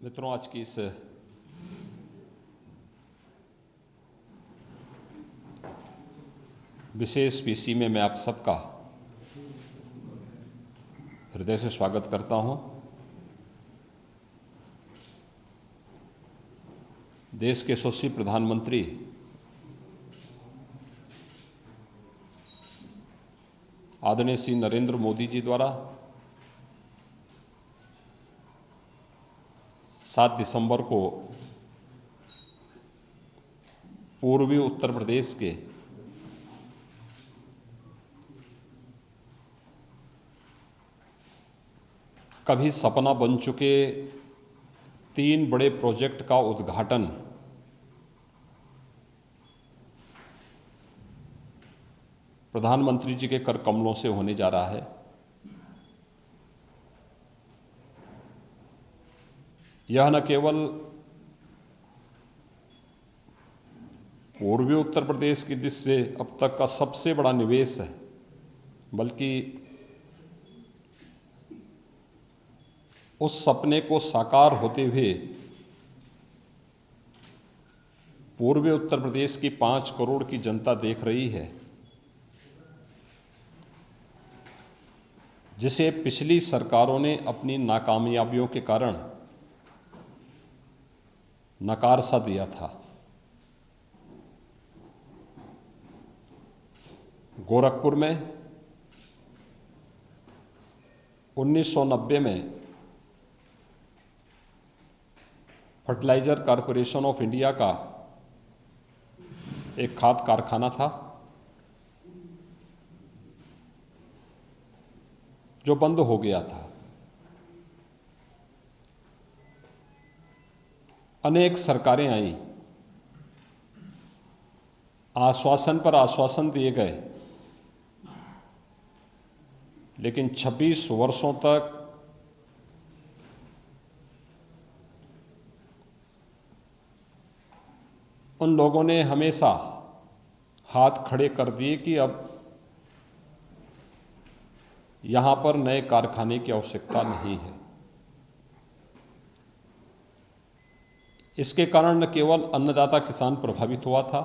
मित्रों, आज की इस विशेष पीसी में मैं आप सबका हृदय से स्वागत करता हूं। देश के यशस्वी प्रधानमंत्री आदरणीय श्री नरेंद्र मोदी जी द्वारा 7 दिसंबर को पूर्वी उत्तर प्रदेश के कभी सपना बन चुके 3 बड़े प्रोजेक्ट का उद्घाटन प्रधानमंत्री जी के कर कमलों से होने जा रहा है। यह न केवल पूर्वी उत्तर प्रदेश की दृष्टि से अब तक का सबसे बड़ा निवेश है, बल्कि उस सपने को साकार होते हुए पूर्वी उत्तर प्रदेश की 5 करोड़ की जनता देख रही है, जिसे पिछली सरकारों ने अपनी नाकामयाबियों के कारण नकार सा दिया था। गोरखपुर में 1990 में फर्टिलाइजर कॉरपोरेशन ऑफ इंडिया का एक खाद कारखाना था जो बंद हो गया था। अनेक सरकारें आईं, आश्वासन पर आश्वासन दिए गए, लेकिन 26 वर्षों तक उन लोगों ने हमेशा हाथ खड़े कर दिए कि अब यहां पर नए कारखाने की आवश्यकता नहीं है। इसके कारण न केवल अन्नदाता किसान प्रभावित हुआ था,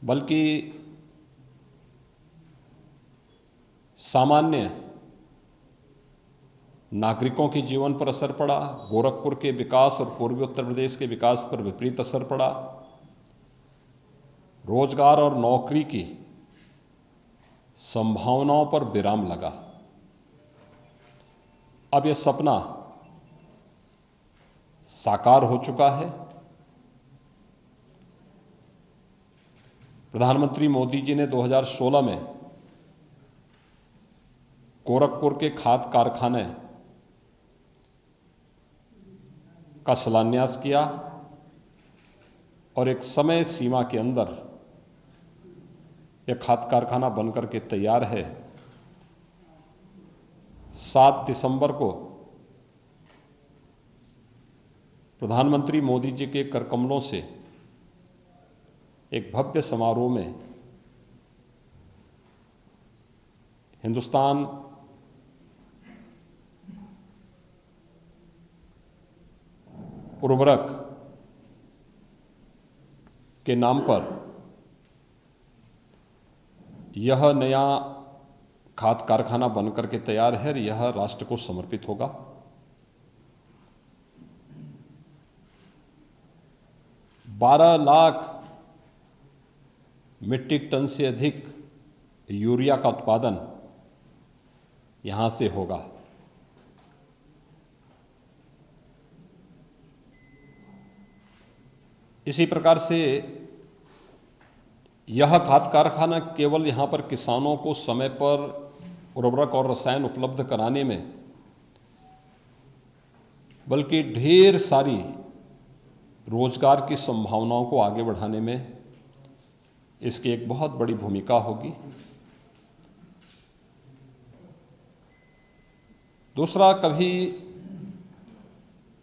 बल्कि सामान्य नागरिकों के जीवन पर असर पड़ा। गोरखपुर के विकास और पूर्वी उत्तर प्रदेश के विकास पर विपरीत असर पड़ा। रोजगार और नौकरी की संभावनाओं पर विराम लगा। अब यह सपना साकार हो चुका है। प्रधानमंत्री मोदी जी ने 2016 में गोरखपुर के खाद कारखाने का शिलान्यास किया और एक समय सीमा के अंदर यह खाद कारखाना बनकर के तैयार है। 7 दिसंबर को प्रधानमंत्री मोदी जी के करकमलों से एक भव्य समारोह में हिंदुस्तान उर्वरक के नाम पर यह नया खाद कारखाना बनकर के तैयार है और यह राष्ट्र को समर्पित होगा। बारह लाख मीट्रिक टन से अधिक यूरिया का उत्पादन यहां से होगा। इसी प्रकार से यह खाद कारखाना केवल यहां पर किसानों को समय पर उर्वरक और रसायन उपलब्ध कराने में, बल्कि ढेर सारी रोजगार की संभावनाओं को आगे बढ़ाने में इसकी एक बहुत बड़ी भूमिका होगी। दूसरा, कभी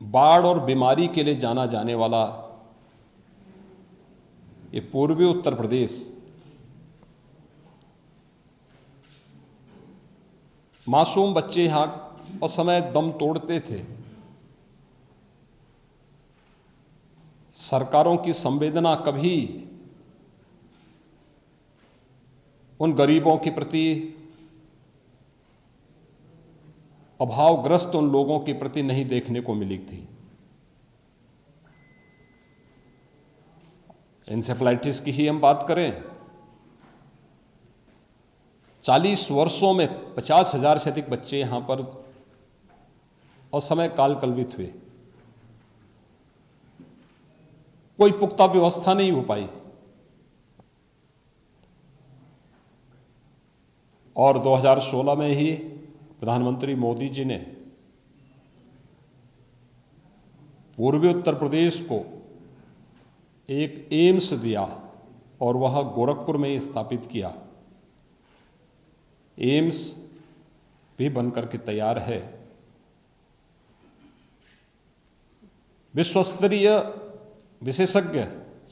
बाढ़ और बीमारी के लिए जाना जाने वाला ये पूर्वी उत्तर प्रदेश मासूम बच्चे यहाँ उस समय दम तोड़ते थे। सरकारों की संवेदना कभी उन गरीबों के प्रति, अभावग्रस्त उन लोगों के प्रति नहीं देखने को मिली थी। एन्सेफेलाइटिस की ही हम बात करें, 40 वर्षों में 50,000 से अधिक बच्चे यहां पर उस समय काल कलवित हुए। कोई पुख्ता व्यवस्था नहीं हो पाई और 2016 में ही प्रधानमंत्री मोदी जी ने पूर्वी उत्तर प्रदेश को एक एम्स दिया और वह गोरखपुर में ही स्थापित किया। एम्स भी बनकर के तैयार है। विश्वस्तरीय विशेषज्ञ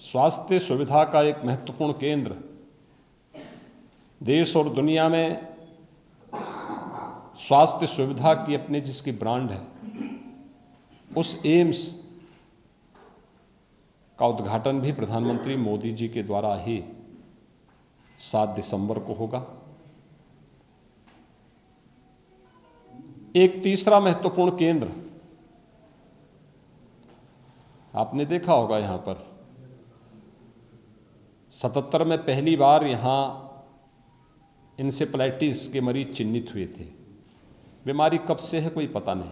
स्वास्थ्य सुविधा का एक महत्वपूर्ण केंद्र, देश और दुनिया में स्वास्थ्य सुविधा की अपनी जिसकी ब्रांड है, उस एम्स का उद्घाटन भी प्रधानमंत्री मोदी जी के द्वारा ही 7 दिसंबर को होगा। एक तीसरा महत्वपूर्ण केंद्र आपने देखा होगा, यहां पर 77 में पहली बार यहां एन्सेफेलाइटिस के मरीज चिन्हित हुए थे। बीमारी कब से है कोई पता नहीं,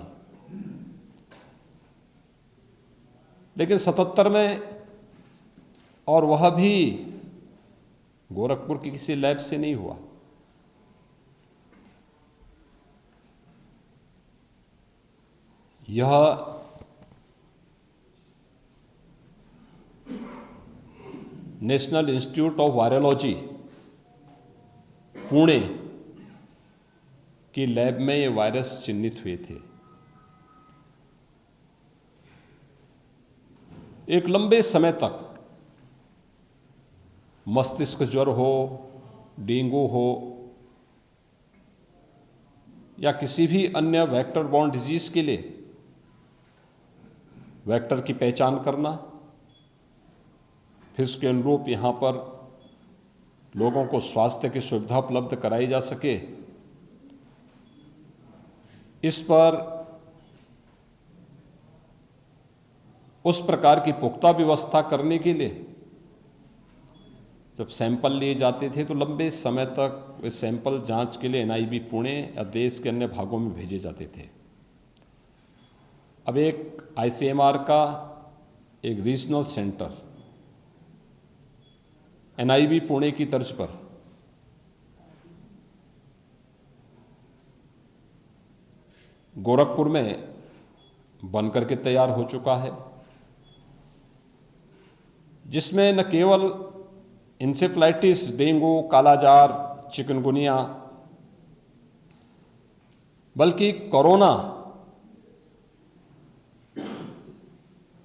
लेकिन 77 में, और वह भी गोरखपुर की किसी लैब से नहीं हुआ। यह national institute of virology Pune की लैब में ये वायरस चिन्हित हुए थे। एक लंबे समय तक मस्तिष्क ज्वर हो, डेंगू हो या किसी भी अन्य वेक्टर बॉर्न डिजीज के लिए वेक्टर की पहचान करना, फिर उसके अनुरूप यहां पर लोगों को स्वास्थ्य की सुविधा उपलब्ध कराई जा सके, इस पर उस प्रकार की पुख्ता व्यवस्था करने के लिए जब सैंपल लिए जाते थे तो लंबे समय तक वे सैंपल जांच के लिए एनआईवी पुणे या देश के अन्य भागों में भेजे जाते थे। अब एक आईसीएमआर का एक रीजनल सेंटर एनआईवी पुणे की तर्ज पर गोरखपुर में बनकर के तैयार हो चुका है, जिसमें न केवल एन्सेफेलाइटिस, डेंगू, कालाजार, चिकनगुनिया, बल्कि कोरोना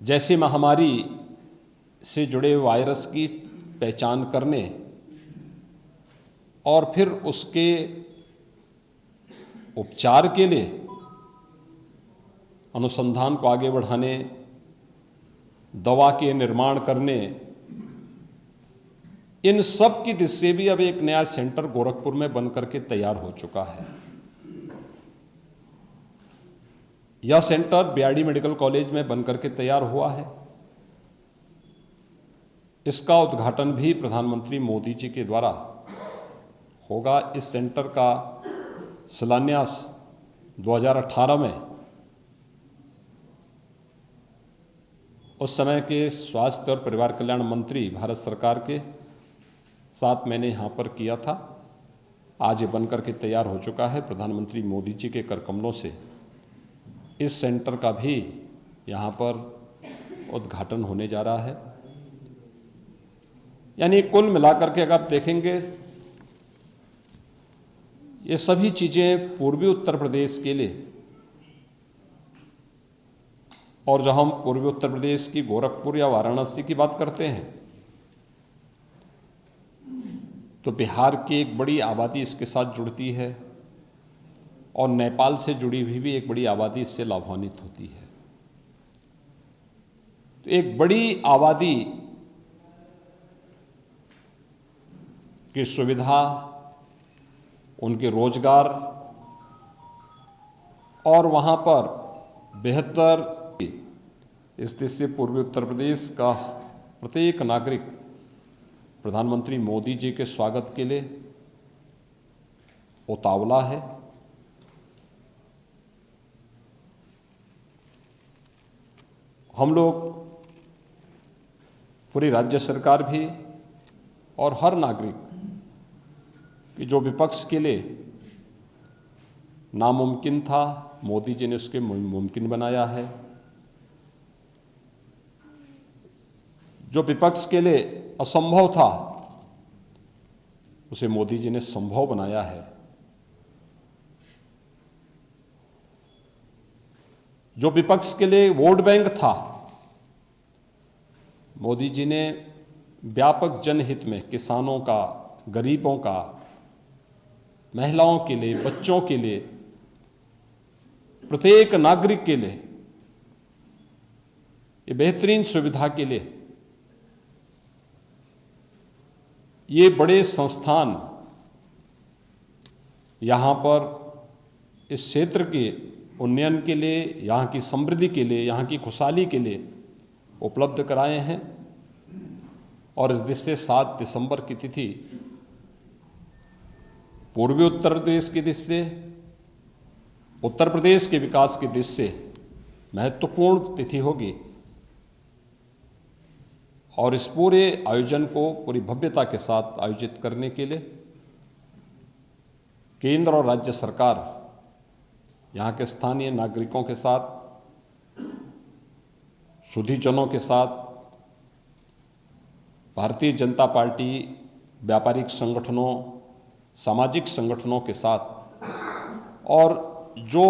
जैसी महामारी से जुड़े वायरस की पहचान करने और फिर उसके उपचार के लिए अनुसंधान को आगे बढ़ाने, दवा के निर्माण करने, इन सब की दिशा से भी अब एक नया सेंटर गोरखपुर में बनकर के तैयार हो चुका है। यह सेंटर बीआरडी मेडिकल कॉलेज में बनकर के तैयार हुआ है। इसका उद्घाटन भी प्रधानमंत्री मोदी जी के द्वारा होगा। इस सेंटर का शिलान्यास 2018 में उस समय के स्वास्थ्य और परिवार कल्याण मंत्री भारत सरकार के साथ मैंने यहाँ पर किया था। आज ये बनकर के तैयार हो चुका है। प्रधानमंत्री मोदी जी के कर कमलों से इस सेंटर का भी यहाँ पर उद्घाटन होने जा रहा है। यानी कुल मिलाकर के अगर आप देखेंगे, ये सभी चीज़ें पूर्वी उत्तर प्रदेश के लिए, और जब हम पूर्वी उत्तर प्रदेश की गोरखपुर या वाराणसी की बात करते हैं तो बिहार की एक बड़ी आबादी इसके साथ जुड़ती है। और नेपाल से जुड़ी हुई भी एक बड़ी आबादी इससे लाभान्वित होती है। तो एक बड़ी आबादी की सुविधा, उनके रोजगार और वहाँ पर बेहतर स्थिति से पूर्वी उत्तर प्रदेश का प्रत्येक नागरिक प्रधानमंत्री मोदी जी के स्वागत के लिए उतावला है। हम लोग, पूरी राज्य सरकार भी और हर नागरिक कि जो विपक्ष के लिए नामुमकिन था, मोदी जी ने उसके मुमकिन बनाया है। जो विपक्ष के लिए असंभव था, उसे मोदी जी ने संभव बनाया है। जो विपक्ष के लिए वोट बैंक था, मोदी जी ने व्यापक जनहित में किसानों का, गरीबों का, महिलाओं के लिए, बच्चों के लिए, प्रत्येक नागरिक के लिए, ये बेहतरीन सुविधा के लिए ये बड़े संस्थान यहाँ पर इस क्षेत्र के उन्नयन के लिए, यहाँ की समृद्धि के लिए, यहाँ की खुशहाली के लिए उपलब्ध कराए हैं। और इस दृष्टि से 7 दिसंबर की तिथि पूर्वी उत्तर प्रदेश की दृष्टि से, उत्तर प्रदेश के विकास की दृष्टि से महत्वपूर्ण तिथि होगी। और इस पूरे आयोजन को पूरी भव्यता के साथ आयोजित करने के लिए केंद्र और राज्य सरकार यहाँ के स्थानीय नागरिकों के साथ, सुधीजनों के साथ, भारतीय जनता पार्टी, व्यापारिक संगठनों, सामाजिक संगठनों के साथ और जो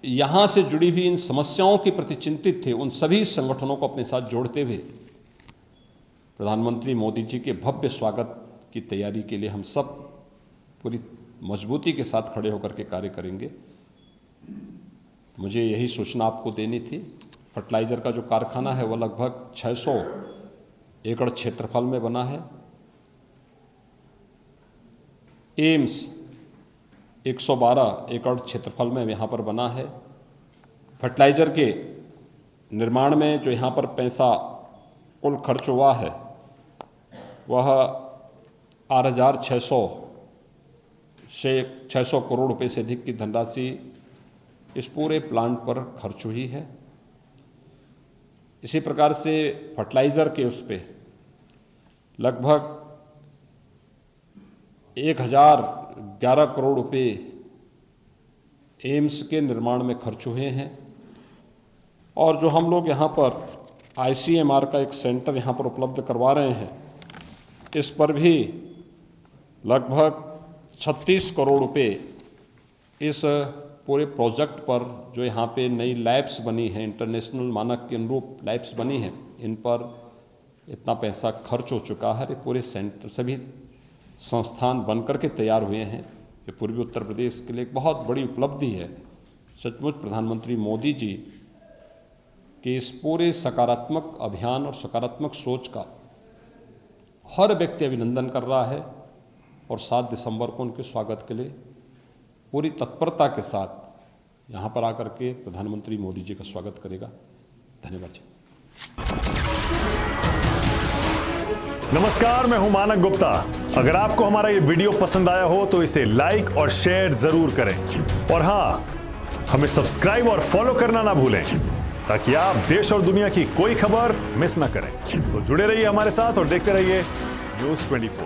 यहाँ से जुड़ी हुई इन समस्याओं के प्रति चिंतित थे, उन सभी संगठनों को अपने साथ जोड़ते हुए प्रधानमंत्री मोदी जी के भव्य स्वागत की तैयारी के लिए हम सब पूरी मजबूती के साथ खड़े होकर के कार्य करेंगे। मुझे यही सूचना आपको देनी थी। फर्टिलाइज़र का जो कारखाना है वो लगभग 600 एकड़ क्षेत्रफल में बना है। एम्स 112 एकड़ क्षेत्रफल में यहाँ पर बना है। फर्टिलाइज़र के निर्माण में जो यहाँ पर पैसा कुल खर्च हुआ है वह 8,600 करोड़ रुपए से अधिक की धनराशि इस पूरे प्लांट पर खर्च हुई है। इसी प्रकार से फर्टिलाइज़र के उस पे लगभग 1,011 करोड़ रुपए एम्स के निर्माण में खर्च हुए हैं। और जो हम लोग यहाँ पर ICMR का एक सेंटर यहाँ पर उपलब्ध करवा रहे हैं, इस पर भी लगभग 36 करोड़ रुपए इस पूरे प्रोजेक्ट पर, जो यहाँ पे नई लैब्स बनी हैं, इंटरनेशनल मानक के अनुरूप लैब्स बनी हैं, इन पर इतना पैसा खर्च हो चुका है। ये पूरे सेंटर, सभी संस्थान बनकर के तैयार हुए हैं। ये पूर्वी उत्तर प्रदेश के लिए एक बहुत बड़ी उपलब्धि है। सचमुच प्रधानमंत्री मोदी जी के इस पूरे सकारात्मक अभियान और सकारात्मक सोच का हर व्यक्ति अभिनंदन कर रहा है। और 7 दिसंबर को उनके स्वागत के लिए पूरी तत्परता के साथ यहाँ पर आकर के प्रधानमंत्री मोदी जी का स्वागत करेगा। धन्यवाद जी। नमस्कार, मैं हूं मानक गुप्ता। अगर आपको हमारा ये वीडियो पसंद आया हो तो इसे लाइक और शेयर जरूर करें। और हाँ, हमें सब्सक्राइब और फॉलो करना ना भूलें ताकि आप देश और दुनिया की कोई खबर मिस ना करें। तो जुड़े रहिए हमारे साथ और देखते रहिए News 24।